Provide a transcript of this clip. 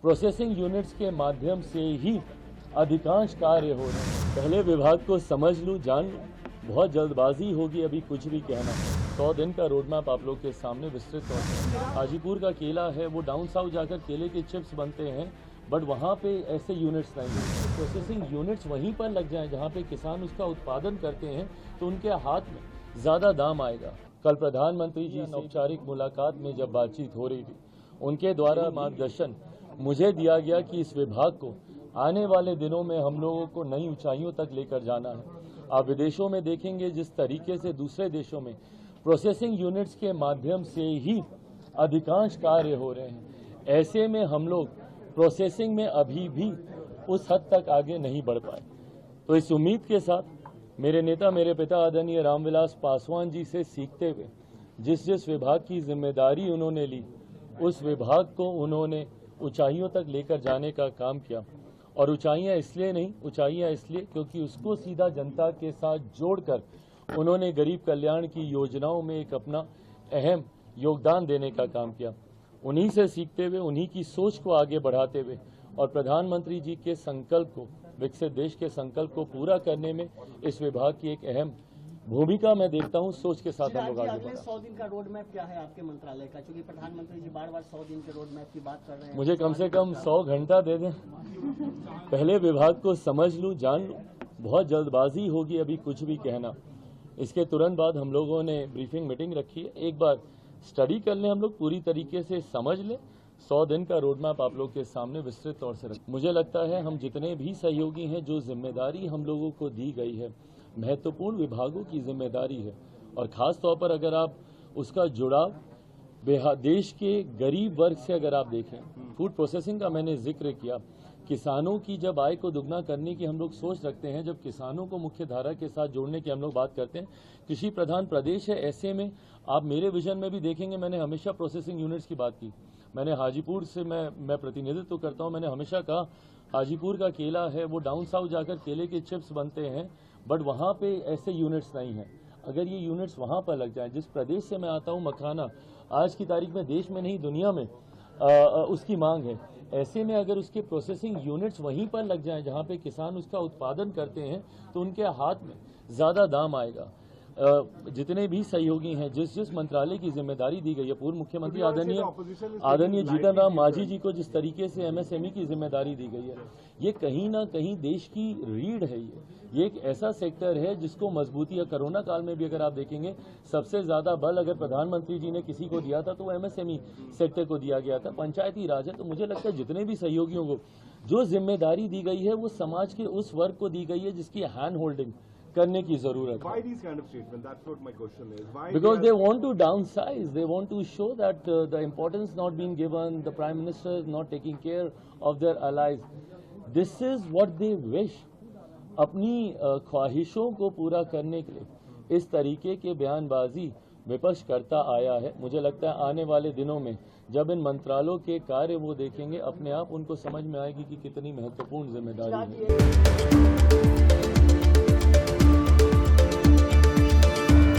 Processing units के माध्यम से ही अधिकांश कार्य हो रहे हैं। पहले विभाग को समझ लूँ, जान लूँ, बहुत जल्दबाजी होगी अभी कुछ भी कहना। 100 दिन का रोड मैप आप लोग के सामने विस्तृत तौर पर। हाजीपुर का केला है, वो डाउन साउथ जाकर केले के चिप्स बनते हैं, बट वहाँ पे ऐसे यूनिट्स नहीं हैं। प्रोसेसिंग यूनिट्स वहीं पर लग जाएं जहाँ पे किसान उसका उत्पादन करते हैं, तो उनके हाथ में ज़्यादा दाम आएगा। कल प्रधानमंत्री जी से औपचारिक मुलाकात में जब बातचीत हो रही थी, उनके द्वारा मार्गदर्शन मुझे दिया गया कि इस विभाग को आने वाले दिनों में हम लोगों को नई ऊंचाइयों तक लेकर जाना है। आप विदेशों में देखेंगे जिस तरीके से दूसरे देशों में प्रोसेसिंग यूनिट्स के माध्यम से ही अधिकांश कार्य हो रहे हैं, ऐसे में हम लोग प्रोसेसिंग में अभी भी उस हद तक आगे नहीं बढ़ पाए। तो इस उम्मीद के साथ मेरे नेता, मेरे पिता आदरणीय रामविलास पासवान जी से सीखते हुए जिस जिस विभाग की जिम्मेदारी उन्होंने ली, उस विभाग को उन्होंने ऊंचाइयों तक लेकर जाने का काम किया। और ऊंचाइयां इसलिए नहीं, ऊंचाइयां इसलिए क्योंकि उसको सीधा जनता के साथ जोड़कर उन्होंने गरीब कल्याण की योजनाओं में एक अपना अहम योगदान देने का काम किया। उन्हीं से सीखते हुए, उन्हीं की सोच को आगे बढ़ाते हुए और प्रधानमंत्री जी के संकल्प को, विकसित देश के संकल्प को पूरा करने में इस विभाग की एक अहम भूमिका मैं देखता हूं। सोच के साथ हम लोग आगे बढ़ा। 100 दिन का रोड मैप क्या है आपके मंत्रालय का? क्योंकि प्रधानमंत्री जी बार-बार 100 दिन के रोड मैप की बात कर रहे हैं। मुझे कम से कम 100 घंटा दे दें। पहले विभाग को समझ लूं, जान लूं, बहुत जल्दबाजी होगी अभी कुछ भी कहना। इसके तुरंत बाद हम लोगों ने ब्रीफिंग मीटिंग रखी है, एक बार स्टडी कर लें, हम लोग पूरी तरीके से समझ लें। 100 दिन का रोड मैप आप लोग के सामने विस्तृत तौर से रखें। मुझे लगता है हम जितने भी सहयोगी हैं, जो जिम्मेदारी हम लोगों को दी गई है, महत्वपूर्ण विभागों की जिम्मेदारी है, और खास तौर पर अगर आप उसका जुड़ाव देश के गरीब वर्ग से अगर आप देखें, फूड प्रोसेसिंग का मैंने जिक्र किया, किसानों की जब आय को दुगना करने की हम लोग सोच रखते हैं, जब किसानों को मुख्य धारा के साथ जोड़ने की हम लोग बात करते हैं, कृषि प्रधान प्रदेश है, ऐसे में आप मेरे विजन में भी देखेंगे मैंने हमेशा प्रोसेसिंग यूनिट्स की बात की। मैंने हाजीपुर से मैं प्रतिनिधित्व करता हूं, मैंने हमेशा कहा हाजीपुर का केला है, वो डाउन साउथ जाकर केले के चिप्स बनते हैं, बट वहाँ पे ऐसे यूनिट्स नहीं हैं। अगर ये यूनिट्स वहाँ पर लग जाएं, जिस प्रदेश से मैं आता हूँ मखाना आज की तारीख में देश में नहीं दुनिया में उसकी मांग है, ऐसे में अगर उसके प्रोसेसिंग यूनिट्स वहीं पर लग जाएं जहाँ पे किसान उसका उत्पादन करते हैं, तो उनके हाथ में ज़्यादा दाम आएगा। जितने भी सहयोगी हैं, जिस जिस मंत्रालय की जिम्मेदारी दी गई है, पूर्व मुख्यमंत्री आदरणीय जीतन राम मांझी जी को जिस तरीके से एमएसएमई की जिम्मेदारी दी गई है, ये कहीं ना कहीं देश की रीढ़ है। ये एक ऐसा सेक्टर है जिसको मजबूती है। कोरोना काल में भी अगर आप देखेंगे सबसे ज्यादा बल अगर प्रधानमंत्री जी ने किसी को दिया था तो वो एमएसएमई सेक्टर को दिया गया था, पंचायती राज है। तो मुझे लगता है जितने भी सहयोगियों को जो जिम्मेदारी दी गई है वो समाज के उस वर्ग को दी गई है जिसकी हैंड होल्डिंग करने की जरूरत है। Because they want to downsize, they want to show that the importance not being given, the Prime Minister is not taking care of their allies. This is what they wish. अपनी ख्वाहिशों को पूरा करने के लिए इस तरीके के बयानबाजी विपक्ष करता आया है। मुझे लगता है आने वाले दिनों में जब इन मंत्रालयों के कार्य वो देखेंगे, अपने आप उनको समझ में आएगी कि कितनी महत्वपूर्ण जिम्मेदारी है।